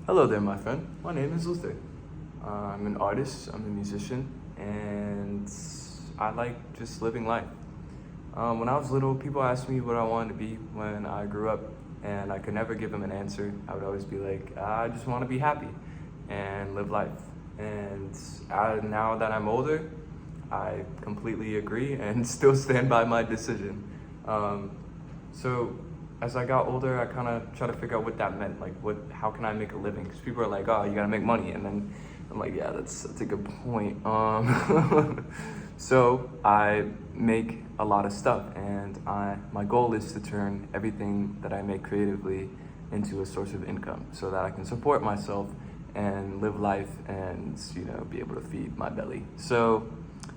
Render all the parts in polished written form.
Hello there, my friend. My name is Luther. I'm an artist, I'm a musician, and I like just living life. When I was little, people asked me what I wanted to be when I grew up, and I could never give them an answer. I would always be like, I just want to be happy and live life. And now that I'm older, I completely agree and still stand by my decision. Um, so as I got older, I kind of try to figure out what that meant. Like, how can I make a living? Because people are like, oh, you gotta make money, and then I'm like, yeah, that's a good point. So I make a lot of stuff, and my goal is to turn everything that I make creatively into a source of income, so that I can support myself and live life, and be able to feed my belly. So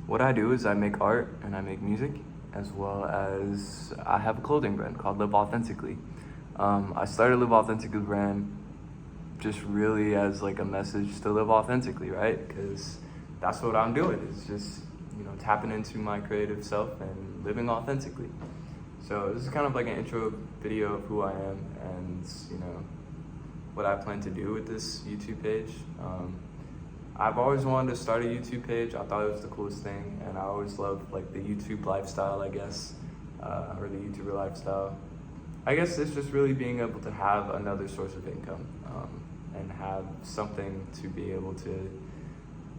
what I do is I make art and I make music, as well as I have a clothing brand called Live Authentically. I started Live Authentically brand just really as like a message to live authentically, right? Because that's what I'm doing, is just tapping into my creative self and living authentically. So this is kind of like an intro video of who I am, and what I plan to do with this YouTube page. I've always wanted to start a YouTube page. I thought it was the coolest thing, and I always loved like the YouTube lifestyle, I guess, or the YouTuber lifestyle. I guess it's just really being able to have another source of income, and have something to be able to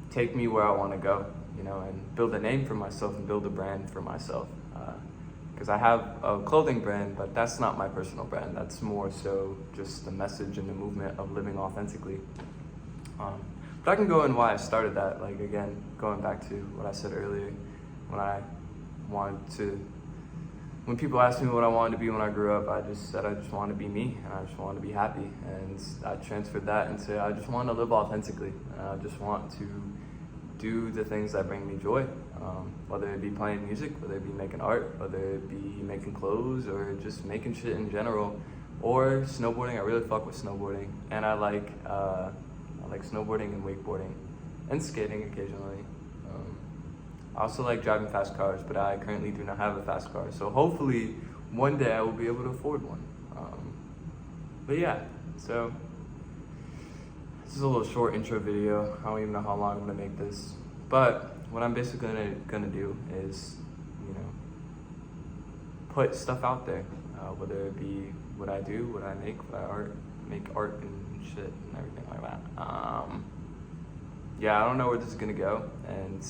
take me where I want to go, and build a name for myself and build a brand for myself. Because I have a clothing brand, but that's not my personal brand. That's more so just the message and the movement of living authentically. But I can go in why I started that. Like, again, going back to what I said earlier, when people asked me what I wanted to be when I grew up, I just said I just wanted to be me, and I just wanted to be happy. And I transferred that into I just want to live authentically. And I just want to do the things that bring me joy, whether it be playing music, whether it be making art, whether it be making clothes, or just making shit in general, or snowboarding. I really fuck with snowboarding, and I like snowboarding and wakeboarding, and skating occasionally. I also like driving fast cars, but I currently do not have a fast car. So hopefully one day I will be able to afford one. But yeah, so this is a little short intro video. I don't even know how long I'm gonna make this. But what I'm basically gonna do is, put stuff out there, whether it be what I do, what I make, make art and shit and everything like that. Yeah, I don't know where this is gonna go, and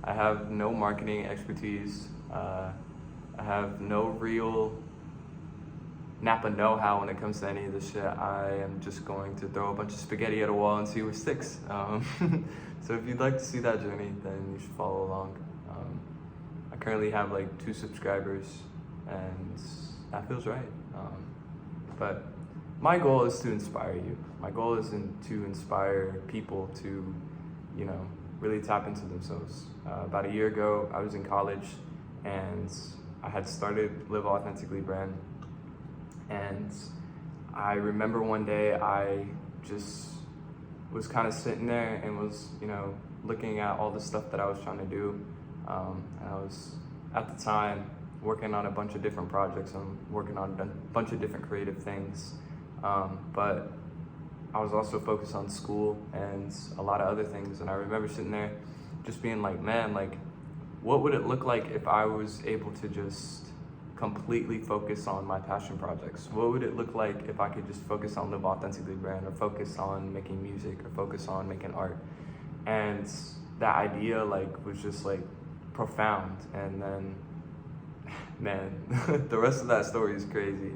I have no marketing expertise. I have no real Napa know-how when it comes to any of this shit. I am just going to throw a bunch of spaghetti at a wall and see what sticks. So if you'd like to see that journey, then you should follow along. I currently have like 2 subscribers, and that feels right. But my goal is to inspire you. My goal is to inspire people to, really tap into themselves. About a year ago, I was in college, and I had started Live Authentically brand. And I remember one day I just was kind of sitting there and was, looking at all the stuff that I was trying to do. And I was, at the time, working on a bunch of different projects. I'm working on a bunch of different creative things. But I was also focused on school and a lot of other things. And I remember sitting there just being like, man, like, what would it look like if I was able to just completely focus on my passion projects? What would it look like if I could just focus on Live Authentically brand, or focus on making music, or focus on making art? And that idea was just profound. And then, man, the rest of that story is crazy.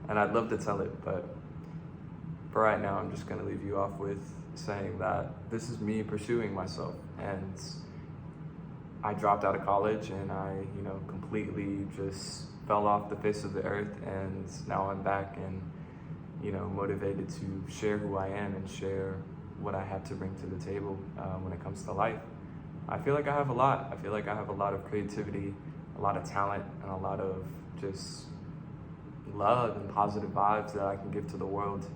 And I'd love to tell it, but for right now, I'm just gonna leave you off with saying that this is me pursuing myself. And I dropped out of college, and I, completely just fell off the face of the earth, and now I'm back and, motivated to share who I am and share what I have to bring to the table when it comes to life. I feel like I have a lot. I feel like I have a lot of creativity, a lot of talent, and a lot of just love and positive vibes that I can give to the world.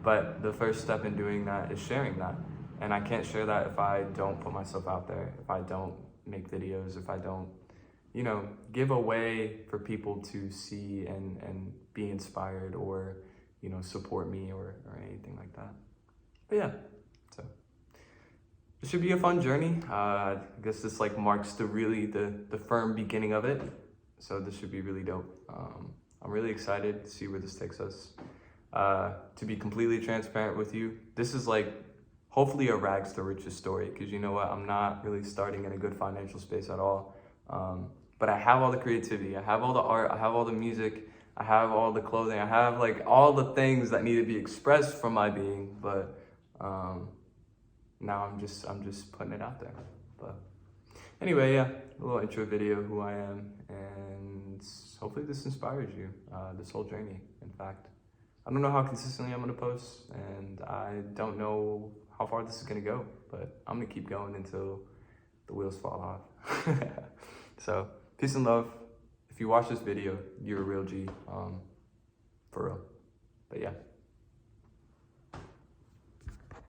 But the first step in doing that is sharing that. And I can't share that if I don't put myself out there, if I don't make videos, if I don't, give a way for people to see and be inspired, or, support me or anything like that. But yeah, so it should be a fun journey. I guess this like marks the firm beginning of it. So this should be really dope. I'm really excited to see where this takes us. To be completely transparent with you, this is like hopefully a rags to riches story, because you know what, I'm not really starting in a good financial space at all. But I have all the creativity, I have all the art, I have all the music, I have all the clothing, I have like all the things that need to be expressed from my being. But now I'm just putting it out there. But anyway, yeah, a little intro video, who I am, and hopefully this inspires you, this whole journey. In fact, I don't know how consistently I'm gonna post, and I don't know how far this is gonna go, but I'm gonna keep going until the wheels fall off. So, peace and love. If you watch this video, you're a real G, for real. But yeah.